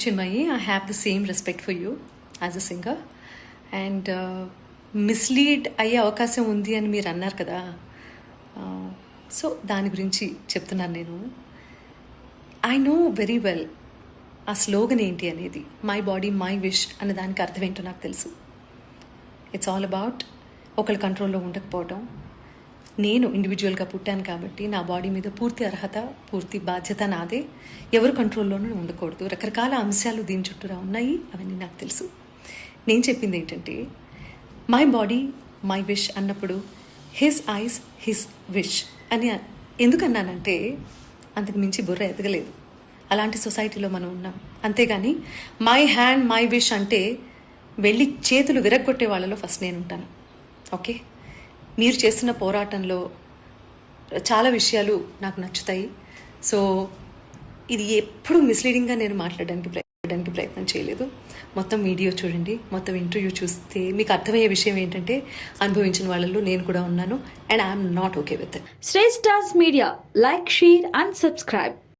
Chinmayi. I have the same respect for you as a singer. And mislead అయ్యే అవకాశం ఉంది అని మీరు అన్నారు కదా, సో దాని గురించి చెప్తున్నాను నేను. ఐ నో వెరీ వెల్ ఆ స్లోగన్ ఏంటి అనేది. మై బాడీ మై విష్ అనే దానికి అర్థం ఏంటో నాకు తెలుసు. ఇట్స్ ఆల్ అబౌట్ ఒకళ్ళ కంట్రోల్లో ఉండకపోవడం. నేను ఇండివిజువల్గా పుట్టాను కాబట్టి నా బాడీ మీద పూర్తి అర్హత, పూర్తి బాధ్యత నాదే. ఎవరు కంట్రోల్లోనూ ఉండకూడదు. రకరకాల అంశాలు దీని చుట్టూరా ఉన్నాయి, అవన్నీ నాకు తెలుసు. నేను చెప్పింది ఏంటంటే, మై బాడీ మై విష్ అన్నప్పుడు హిస్ ఐస్ హిస్ విష్ అని ఎందుకన్నానంటే, అంతకు మించి బుర్ర ఎదగలేదు. అలాంటి సొసైటీలో మనం ఉన్నాం. అంతేగాని మై హ్యాండ్ మై విష్ అంటే వెళ్ళి చేతులు విరగ్గొట్టే వాళ్ళలో ఫస్ట్ నేను ఉంటాను. ఓకే, మీరు చేస్తున్న పోరాటంలో చాలా విషయాలు నాకు నచ్చుతాయి. సో ఇది ఎప్పుడు మిస్లీడింగ్గా నేను మాట్లాడడానికి ప్రయత్నం చేయలేదు. మొత్తం వీడియో చూడండి, మొత్తం ఇంటర్వ్యూ చూస్తే మీకు అర్థమయ్యే విషయం ఏంటంటే, అనుభవించిన వాళ్ళలో నేను కూడా ఉన్నాను. And I'm not okay with it. Shreshtha media, like, share and subscribe.